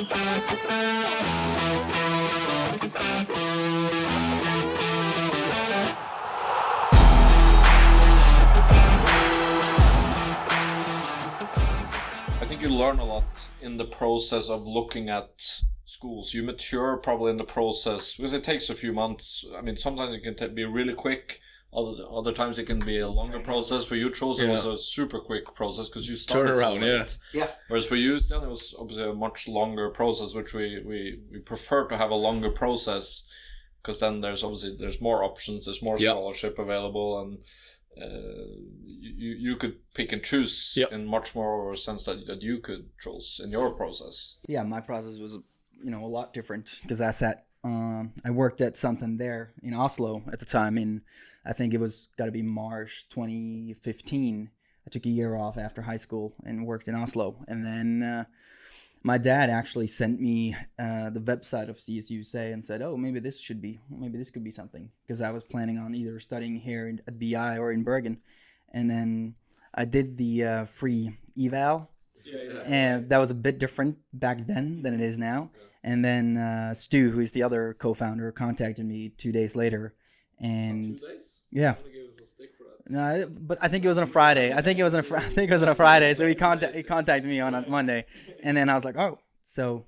I think you learn a lot in the process of looking at schools. You mature probably in the process because it takes a few months. I mean, sometimes it can be really quick. Other times it can be a longer process. For you, Charles, it was a super quick process because you started turnaround. Yeah. Whereas for you, Stian, it was obviously a much longer process, which we prefer to have a longer process because then there's more options, there's more scholarship available, and you could pick and choose in much more sense that you could, Charles, in your process. Yeah, my process was a lot different because I worked at something there in Oslo at the time, and I think it was got to be March 2015. I took a year off after high school and worked in Oslo, and then my dad actually sent me the website of CSUSA and said, "Oh, maybe this could be something," because I was planning on either studying here at BI or in Bergen, and then I did the free eval. And that was a bit different back then than it is now. And then Stu, who is the other co-founder, contacted me 2 days later. And 2 days? Yeah. I'm gonna give it a stick for that. No, but I think it was on a Friday. I think it was on a Friday. So he contacted me on a Monday, and then I was like, oh, so,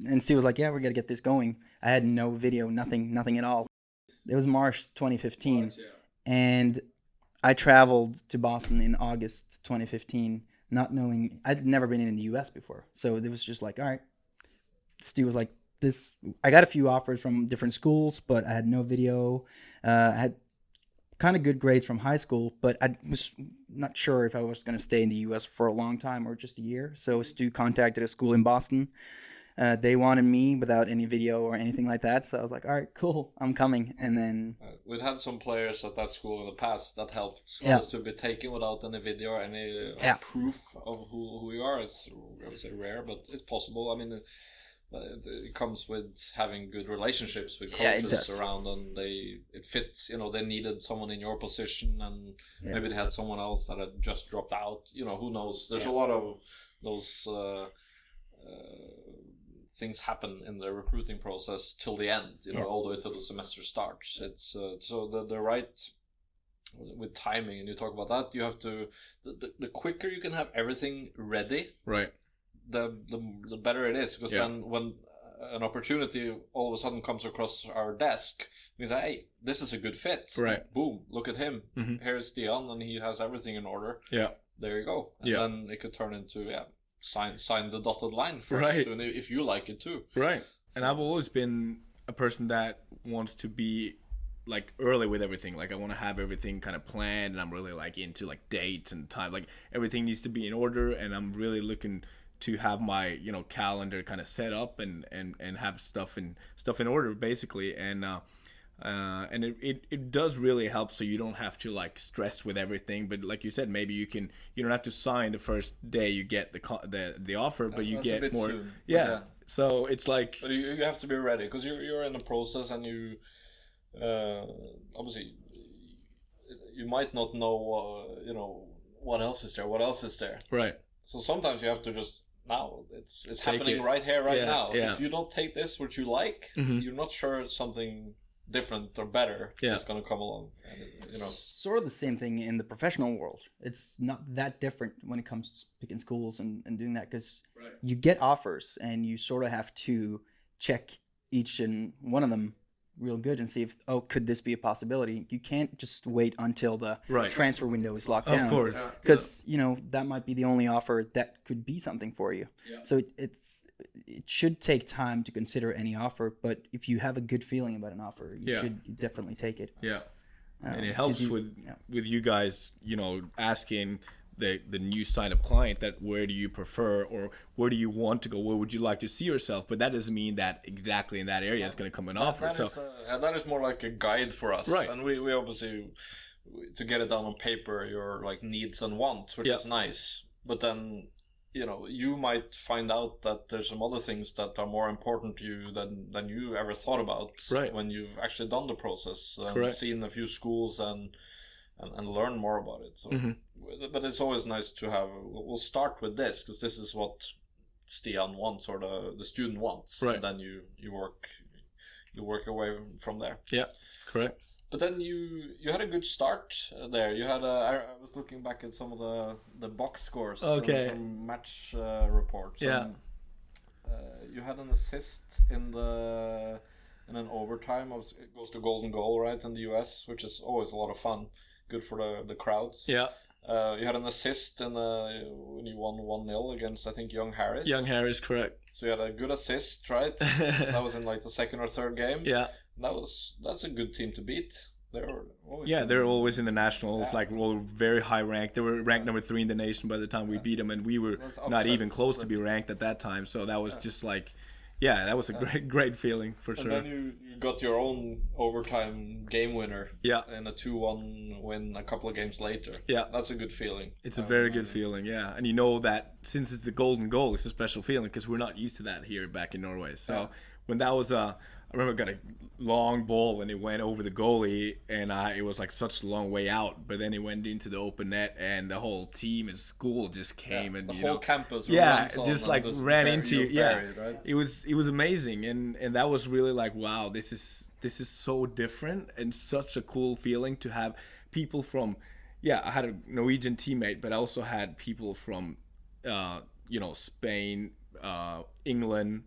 and Stu was like, yeah, we're gonna get this going. I had no video, nothing at all. It was March 2015, and I traveled to Boston in August 2015. Not knowing, I'd never been in the US before. So it was just like, all right. Stu was like, I got a few offers from different schools, but I had no video. I had kind of good grades from high school, but I was not sure if I was going to stay in the US for a long time or just a year. So Stu contacted a school in Boston. They wanted me without any video or anything like that. So I was like, all right, cool, I'm coming. And then we'd had some players at that school in the past that helped us to be taken without any video or any proof of who you are. It's, I would say, rare, but it's possible. I mean, it comes with having good relationships with coaches around, and it fits. They needed someone in your position, and maybe they had someone else that had just dropped out. Who knows? There's a lot of those things happen in the recruiting process till the end, all the way till the semester starts. It's so the right with timing, and you talk about that. You have to the quicker you can have everything ready, right? The better it is, because then when an opportunity all of a sudden comes across our desk, we say, hey, this is a good fit. Right. Boom, look at him. Here's Stian, and he has everything in order. Yeah. There you go. And then it could turn into sign the dotted line for us, if you like it too. Right. And I've always been a person that wants to be like early with everything. Like I want to have everything kind of planned, and I'm really like into like dates and time. Like everything needs to be in order, and I'm really looking to have my calendar kind of set up and have stuff in order basically. And it does really help, so you don't have to like stress with everything. But like you said, maybe you don't have to sign the first day you get the offer, but you get more soon. So it's like, but you have to be ready, because you're in the process, and you obviously you might not know what else is there, right? So sometimes you have to just, now it's happening right here, right now. If you don't take this, what you like, you're not sure something different or better is going to come along. And, sort of the same thing in the professional world. It's not that different when it comes to picking schools and doing that, because you get offers, and you sort of have to check each and one of them real good and see if, could this be a possibility? You can't just wait until the transfer window is locked down. Of course. Because, that might be the only offer that could be something for you. Yeah. So it should take time to consider any offer, but if you have a good feeling about an offer, you should definitely take it. Yeah. And it helps with you guys, asking the new sign-up client that where do you prefer, or where do you want to go, where would you like to see yourself, but that doesn't mean that exactly in that area is going to come an offer. That is more like a guide for us, right? And we obviously, to get it down on paper, your like needs and wants, which is nice, but then you might find out that there's some other things that are more important to you than you ever thought about, when you've actually done the process and seen a few schools and learn more about it. So, but it's always nice to have. We'll start with this, because this is what Stian wants or the student wants, right. And then you work away from there. Yeah, correct. But then you had a good start there. You had I was looking back at some of the box scores, okay, and some match reports. Yeah. You had an assist in an overtime. It goes to golden goal, right, in the US, which is always a lot of fun. Good for the crowds. Yeah. You had an assist when you won 1-0 against, I think, Young Harris. Young Harris, correct. So you had a good assist, right? That was in like the second or third game. Yeah. That's a good team to beat. They're always in the nationals, like very high ranked. They were ranked number 3 in the nation by the time we beat them, and we were not even close to be ranked at that time. So that was just like, that was a great feeling for sure. And then you got your own overtime game winner. Yeah. And a 2-1 win a couple of games later. Yeah. That's a good feeling. It's a very good feeling, yeah. And you know that since it's the golden goal, it's a special feeling because we're not used to that here back in Norway. So when that was I remember I got a long ball and it went over the goalie, and it was like such a long way out. But then it went into the open net, and the whole team and school just came, and the whole campus. Just like ran into buried, right? It was amazing, and that was really like, wow, this is so different and such a cool feeling to have people from. I had a Norwegian teammate, but I also had people from, Spain, England.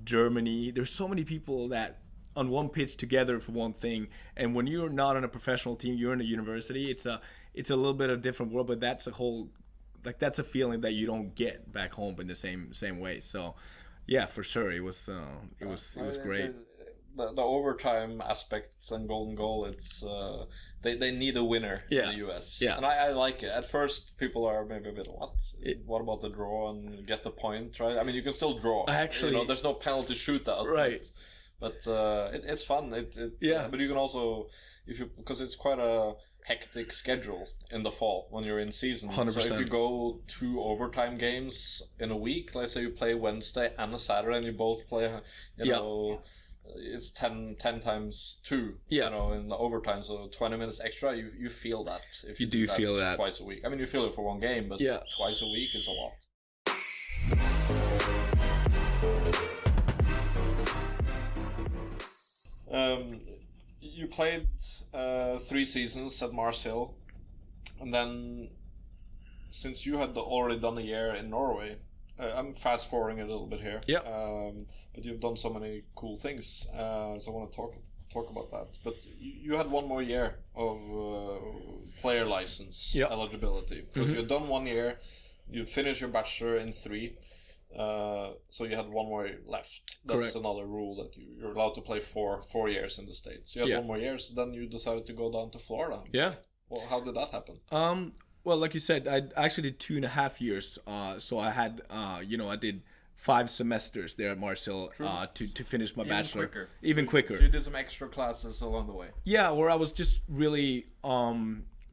Germany. There's so many people that on one pitch together for one thing, and when you're not on a professional team, you're in a university. It's a little bit of a different world, but that's a feeling that you don't get back home in the same way. So for sure, it was great. The overtime aspects and golden goal, it's they need a winner in the US. And I like it. At first people are maybe a bit what about the draw and get the point, right? I mean, you can still draw. Actually, there's no penalty shootout, right? But it's fun. But you can also, because it's quite a hectic schedule in the fall when you're in season. 100%. So if you go 2 overtime games in a week, let's say you play Wednesday and a Saturday, and you both play, it's 10 times 2, in the overtime, so 20 minutes extra. You feel that if you do feel that twice a week. I mean, you feel it for one game, but twice a week is a lot. You played 3 seasons at Mars Hill, and then since you had already done a year in Norway, I'm fast forwarding a little bit here. But you've done so many cool things, so I want to talk about that. But you had 1 more year of player license eligibility, because you had done 1 year, you finished your bachelor in 3, so you had 1 more left. That's correct. Another rule that you're allowed to play 4 years in the States. You had 1 more year, so then you decided to go down to Florida. Well, how did that happen? Well, like you said, I actually did 2.5 years. So I had, I did 5 semesters there at Mars Hill to finish my bachelor. Even quicker. So you did some extra classes along the way. Yeah, where I was just really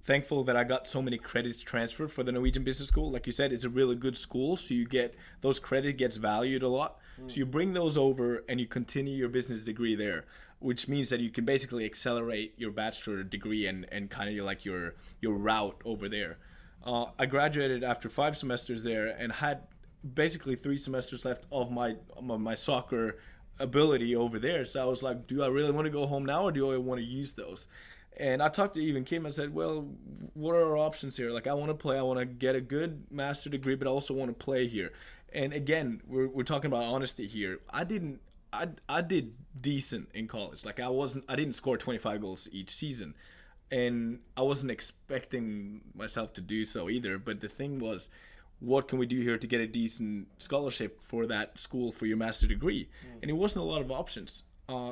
thankful that I got so many credits transferred for the Norwegian Business School. Like you said, it's a really good school, so you get those credits gets valued a lot. So you bring those over and you continue your business degree there, which means that you can basically accelerate your bachelor degree and kind of like your route over there. I graduated after 5 semesters there and had basically 3 semesters left of my soccer ability over there. So I was like, do I really want to go home now, or do I want to use those? And I talked to even Kim. I said, well, what are our options here? Like, I want to play. I want to get a good master degree, but I also want to play here. And again, we're talking about honesty here. I did decent in college. Like, I didn't score 25 goals each season, and I wasn't expecting myself to do so either. But the thing was, what can we do here to get a decent scholarship for that school for your master degree? And it wasn't a lot of options.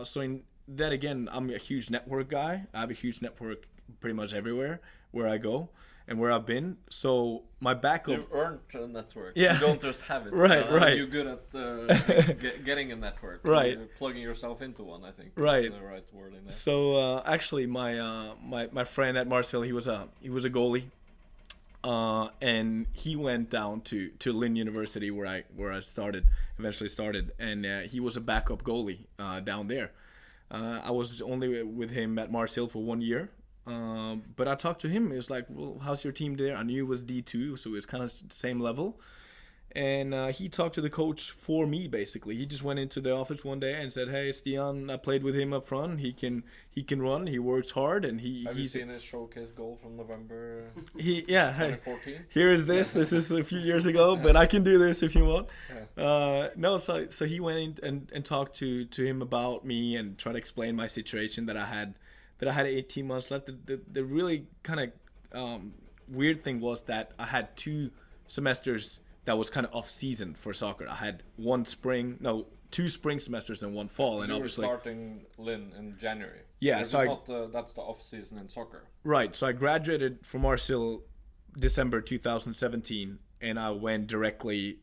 So in that, again, I'm a huge network guy. I have a huge network pretty much everywhere where I go and where I've been. So my backup... You've earned a network. Yeah. You don't just have it. Right. You're good at getting a network. Right. You're plugging yourself into one, I think. Right. That's the right word in there. So actually, my friend at Mars Hill, he was a goalie. And he went down to Lynn University where I eventually started, and he was a backup goalie down there. I was only with him at Mars Hill for 1 year, but I talked to him. It was like, well, how's your team there? I knew it was D2, so it was kind of the same level. And he talked to the coach for me, basically. He just went into the office one day and said, "Hey, Stian, I played with him up front. He can run. He works hard, and Have you seen his showcase goal from November? Hey, 2014. here is this. This is a few years ago, but I can do this if you want." No, so he went in and talked to him about me and tried to explain my situation that I had 18 months left. The really kind of weird thing was that I had 2 semesters that was kind of off season for soccer. I had 2 spring semesters and 1 fall, and you obviously were starting Lynn in January. Yeah, so that's the off season in soccer. Right. So I graduated from Marsil December 2017, and I went directly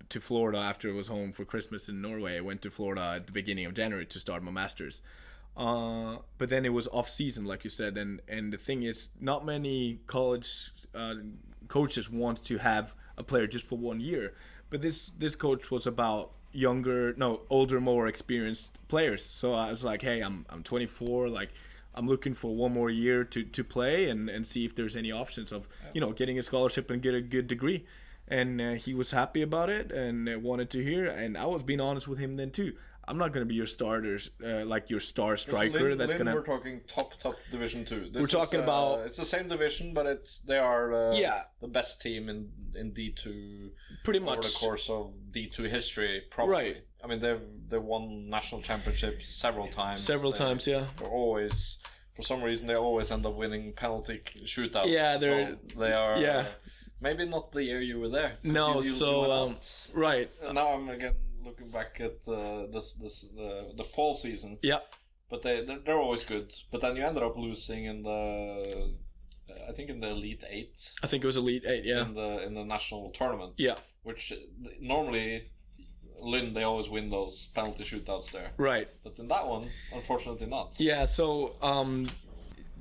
to Florida after I was home for Christmas in Norway. I went to Florida at the beginning of January to start my masters. But then it was off season, like you said, and the thing is, not many college coaches want to have a player just for 1 year. But this coach was about older, more experienced players. So I was like, hey, I'm 24, like I'm looking for 1 more year to play and see if there's any options of getting a scholarship and get a good degree. And he was happy about it and wanted to hear. And I was being honest with him then too. I'm not going to be your starters, like your star striker. Lynn, we're talking top Division 2. We're talking about it's the same division, but they are the best team in D2 pretty much over the course of D2 history. Probably. Right. I mean, they've won national championships several times. Yeah. They're always, for some reason, they always end up winning penalty shootouts. Yeah, they are. Yeah. Maybe not the year you were there. No, right. Now I'm again looking back at the fall season. Yeah. But they're always good. But then you ended up losing in the Elite 8. I think it was Elite 8, yeah. In the national tournament. Yeah. Which normally Lynn, they always win those penalty shootouts there. Right. But in that one, unfortunately not. Yeah, so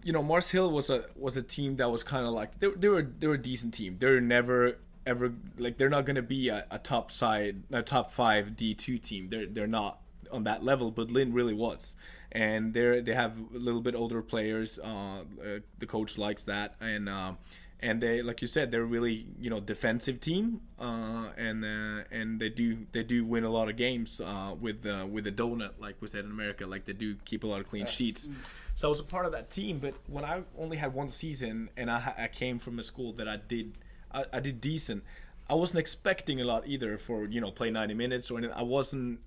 Mars Hill was a team that was kind of like they were a decent team. They're never ever like they're not going to be a top 5 D2 team. They're not on that level, but Lynn really was. And they have a little bit older players. The coach likes that, and they, like you said, they're really defensive team, and they do win a lot of games with the donut, like we said in America. Like they do keep a lot of clean sheets. So I was a part of that team, but when I only had 1 season and I came from a school that I did decent, I wasn't expecting a lot either for play 90 minutes or anything. I wasn't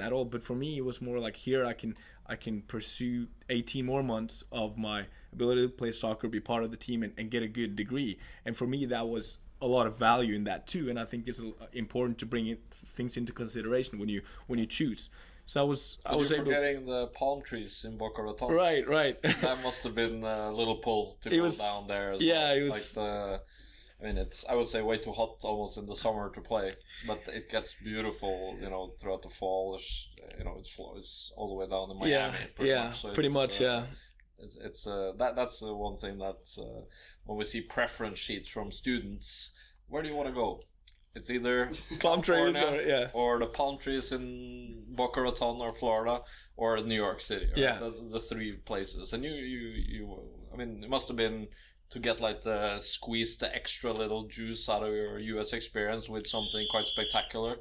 at all. But for me, it was more like here I can pursue 18 more months of my ability to play soccer, be part of the team, and get a good degree. And for me, that was a lot of value in that too. And I think it's important to bring things into consideration when you choose. So I was able. Forgetting the palm trees in Boca Raton. Right. That must have been a little pull to go down there. As well. It was. It's, I would say, way too hot almost in the summer to play, but it gets beautiful, throughout the fall. It's all the way down in Miami. Pretty much. It's that's the one thing that when we see preference sheets from students, where do you want to go? It's either palm trees or the palm trees in Boca Raton or Florida or New York City. Right? Yeah, the 3 places. And you I mean, it must have been to get squeeze the extra little juice out of your US experience with something quite spectacular.